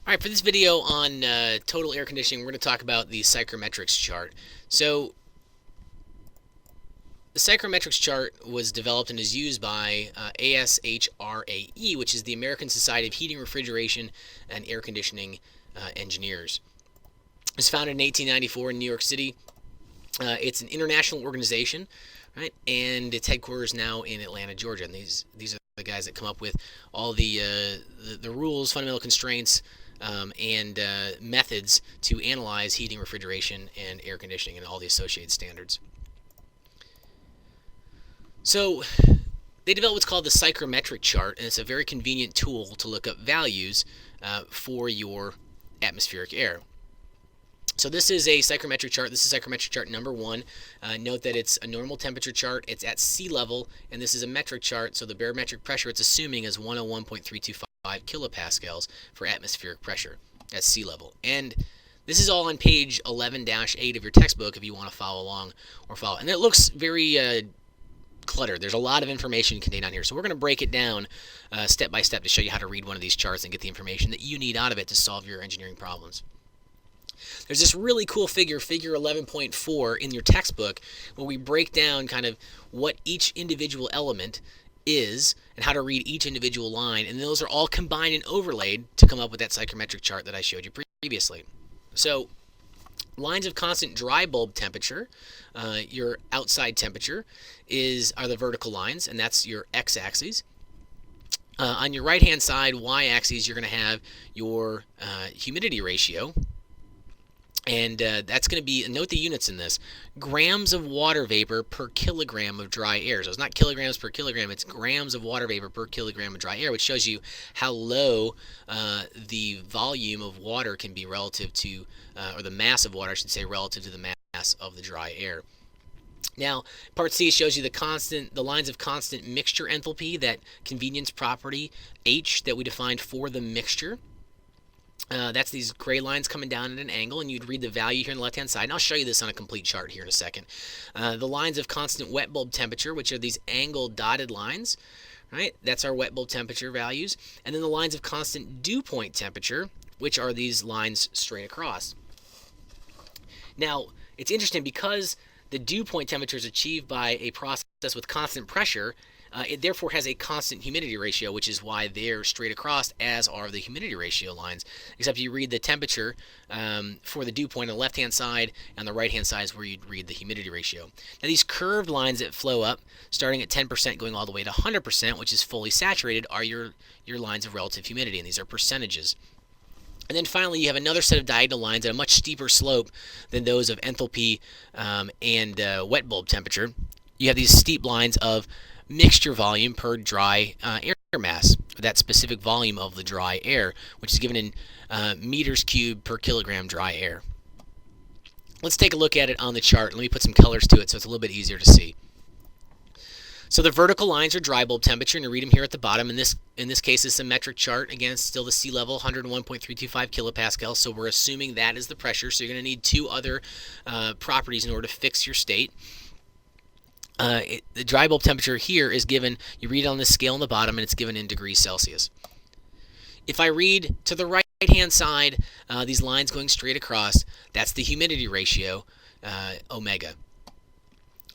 Alright, for this video on total air conditioning, we're going to talk about the Psychrometrics chart. So, the Psychrometrics chart was developed and is used by ASHRAE, which is the American Society of Heating, Refrigeration, and Air Conditioning Engineers. It was founded in 1894 in New York City. It's an international organization, right? And its headquarters now in Atlanta, Georgia. And these are the guys that come up with all the rules, fundamental constraints, and methods to analyze heating, refrigeration, and air conditioning, and all the associated standards. So they developed what's called the psychrometric chart, and it's a very convenient tool to look up values for your atmospheric air. So this is a psychrometric chart. This is psychrometric chart number 1. Note that it's a normal temperature chart. It's at sea level, and this is a metric chart. So the barometric pressure it's assuming is 101.325 kilopascals for atmospheric pressure at sea level. And this is all on page 11-8 of your textbook if you want to follow along or follow. And it looks very cluttered. There's a lot of information contained on here. So we're going to break it down step by step to show you how to read one of these charts and get the information that you need out of it to solve your engineering problems. There's this really cool figure 11.4 in your textbook, where we break down kind of what each individual element is and how to read each individual line, and those are all combined and overlaid to come up with that psychrometric chart that I showed you previously. So lines of constant dry bulb temperature, your outside temperature, are the vertical lines, and that's your x-axis. On your right-hand side, y-axis, you're going to have your humidity ratio. And that's going to be, note the units in this, grams of water vapor per kilogram of dry air. So it's not kilograms per kilogram, it's grams of water vapor per kilogram of dry air, which shows you how low the volume of water can be relative to, or the mass of water, I should say, relative to the mass of the dry air. Now, part C shows you the lines of constant mixture enthalpy, that convenience property H that we defined for the mixture. That's these gray lines coming down at an angle, and you'd read the value here on the left-hand side. And I'll show you this on a complete chart here in a second. The lines of constant wet bulb temperature, which are these angled dotted lines, right? That's our wet bulb temperature values. And then the lines of constant dew point temperature, which are these lines straight across. Now, it's interesting because the dew point temperature is achieved by a process with constant pressure. It therefore has a constant humidity ratio, which is why they're straight across, as are the humidity ratio lines. Except you read the temperature for the dew point on the left-hand side, and the right-hand side is where you'd read the humidity ratio. Now these curved lines that flow up, starting at 10% going all the way to 100%, which is fully saturated, are your lines of relative humidity, and these are percentages. And then finally, you have another set of diagonal lines at a much steeper slope than those of enthalpy and wet bulb temperature. You have these steep lines of mixture volume per dry air mass, that specific volume of the dry air, which is given in meters cubed per kilogram dry air. Let's take a look at it on the chart. Let me put some colors to it so it's a little bit easier to see. So the vertical lines are dry bulb temperature, and you read them here at the bottom. In this case, it's a metric chart. Again, it's still the sea level, 101.325 kilopascals, so we're assuming that is the pressure. So you're going to need two other properties in order to fix your state. The dry bulb temperature here is given, you read on this scale on the bottom, and it's given in degrees Celsius. If I read to the right-hand side, these lines going straight across, that's the humidity ratio, omega.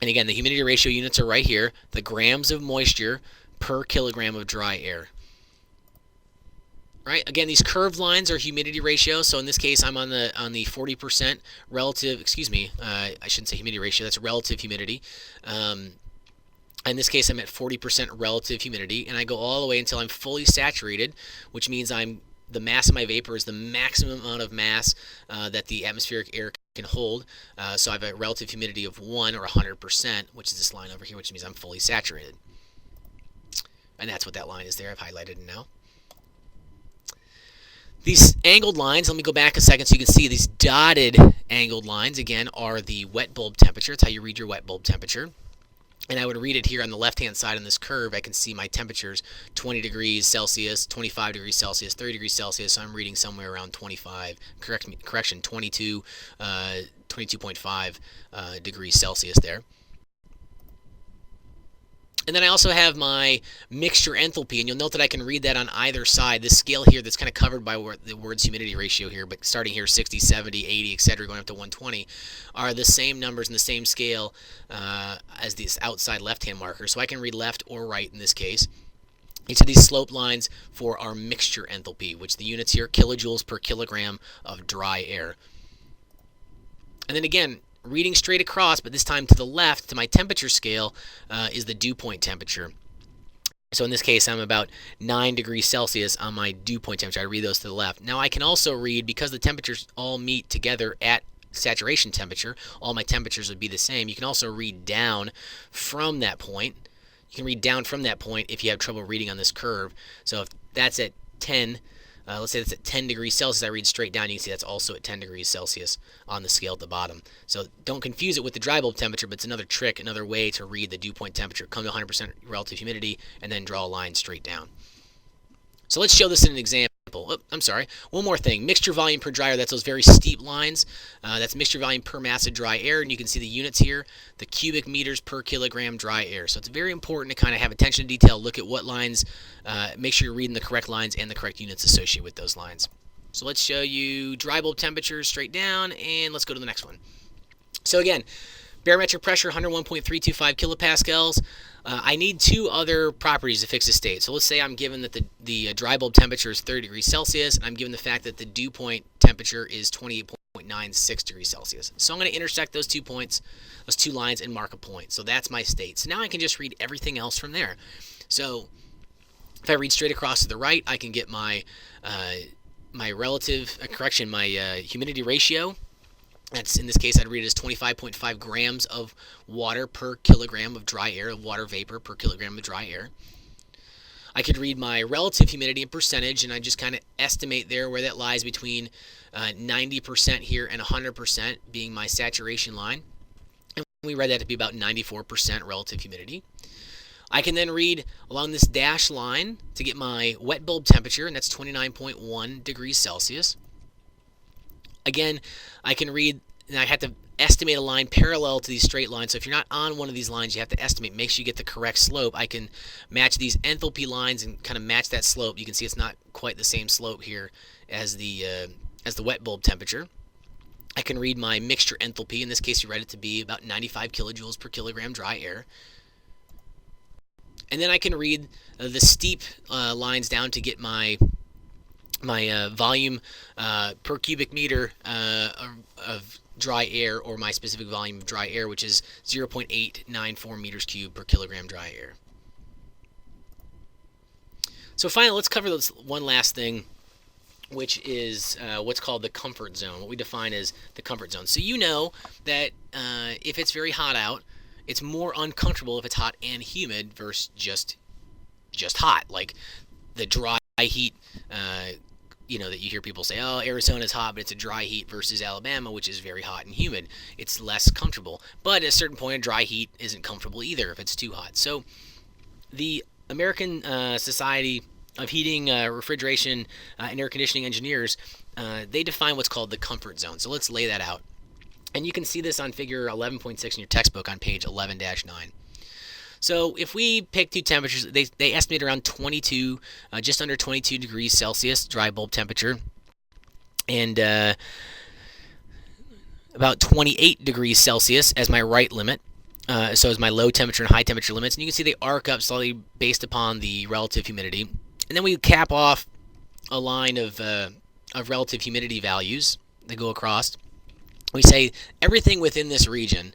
And again, the humidity ratio units are right here, the grams of moisture per kilogram of dry air. Right? Again, these curved lines are humidity ratio. So in this case, I'm on the 40% relative. Excuse me, I shouldn't say humidity ratio. That's relative humidity. In this case, I'm at 40% relative humidity, and I go all the way until I'm fully saturated, which means the mass of my vapor is the maximum amount of mass that the atmospheric air can hold. So I have a relative humidity of 1 or 100%, which is this line over here, which means I'm fully saturated. And that's what that line is there. I've highlighted it now. These angled lines, let me go back a second so you can see these dotted angled lines, again, are the wet bulb temperature. It's how you read your wet bulb temperature. And I would read it here on the left-hand side on this curve. I can see my temperatures, 20 degrees Celsius, 25 degrees Celsius, 30 degrees Celsius. So I'm reading somewhere around 22.5 degrees Celsius there. And then I also have my mixture enthalpy, and you'll note that I can read that on either side. This scale here that's kind of covered by the word's humidity ratio here, but starting here 60, 70, 80, etc., going up to 120, are the same numbers in the same scale as this outside left-hand marker. So I can read left or right in this case. Each of these slope lines for our mixture enthalpy, which the units here, kilojoules per kilogram of dry air. And then again, reading straight across, but this time to the left, to my temperature scale, is the dew point temperature. So in this case, I'm about 9 degrees Celsius on my dew point temperature. I read those to the left. Now I can also read, because the temperatures all meet together at saturation temperature, all my temperatures would be the same. You can also read down from that point. You can read down from that point if you have trouble reading on this curve. So if that's at 10, let's say that's at 10 degrees Celsius, I read straight down. You can see that's also at 10 degrees Celsius on the scale at the bottom. So don't confuse it with the dry bulb temperature, but it's another trick, another way to read the dew point temperature. Come to 100% relative humidity and then draw a line straight down. So let's show this in an example. Oh, I'm sorry. One more thing. Mixture volume per dry air. That's those very steep lines. That's mixture volume per mass of dry air. And you can see the units here, the cubic meters per kilogram dry air. So it's very important to kind of have attention to detail, look at what lines, make sure you're reading the correct lines and the correct units associated with those lines. So let's show you dry bulb temperatures straight down, and let's go to the next one. So again, barometric pressure, 101.325 kilopascals. I need two other properties to fix the state. So let's say I'm given that the dry bulb temperature is 30 degrees Celsius, and I'm given the fact that the dew point temperature is 28.96 degrees Celsius. So I'm going to intersect those 2 points, those two lines, and mark a point. So that's my state. So now I can just read everything else from there. So if I read straight across to the right, I can get my my humidity ratio. That's, in this case, I'd read it as 25.5 grams of water per kilogram of dry air, water vapor per kilogram of dry air. I could read my relative humidity in percentage, and I just kind of estimate there where that lies between 90% here and 100% being my saturation line. And we read that to be about 94% relative humidity. I can then read along this dashed line to get my wet bulb temperature, and that's 29.1 degrees Celsius. Again, I can read, and I have to estimate a line parallel to these straight lines. So if you're not on one of these lines, you have to estimate, make sure you get the correct slope. I can match these enthalpy lines and kind of match that slope. You can see it's not quite the same slope here as the wet bulb temperature. I can read my mixture enthalpy. In this case, you read it to be about 95 kilojoules per kilogram dry air. And then I can read the steep lines down to get my volume per cubic meter of dry air, or my specific volume of dry air, which is 0.894 meters cubed per kilogram dry air. So finally, let's cover this one last thing, which is what's called the comfort zone, what we define as the comfort zone. So you know that if it's very hot out, it's more uncomfortable if it's hot and humid versus just hot, like the dry heat. That you hear people say, oh, Arizona's hot, but it's a dry heat, versus Alabama, which is very hot and humid. It's less comfortable. But at a certain point, a dry heat isn't comfortable either if it's too hot. So the American Society of Heating, Refrigeration, and Air Conditioning Engineers, they define what's called the comfort zone. So let's lay that out. And you can see this on figure 11.6 in your textbook on page 11-9. So if we pick two temperatures, they estimate around 22, just under 22 degrees Celsius dry bulb temperature, and about 28 degrees Celsius as my right limit. So as my low temperature and high temperature limits. And you can see they arc up slightly based upon the relative humidity. And then we cap off a line of relative humidity values that go across. We say everything within this region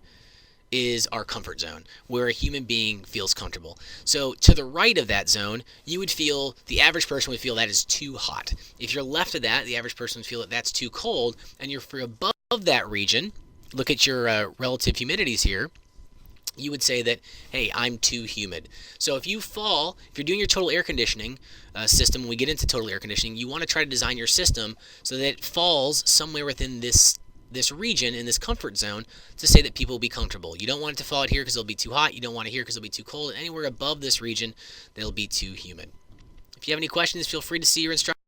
is our comfort zone, where a human being feels comfortable. So to the right of that zone, the average person would feel that is too hot. If you're left of that, the average person would feel that that's too cold. And you're above that region, look at your relative humidities here, you would say that, hey, I'm too humid. So if you're doing your total air conditioning system, when we get into total air conditioning, you want to try to design your system so that it falls somewhere within this region, in this comfort zone, to say that people will be comfortable. You don't want it to fall out here because it'll be too hot. You don't want it here because it'll be too cold. And anywhere above this region, they'll be too humid. If you have any questions, feel free to see your instructor.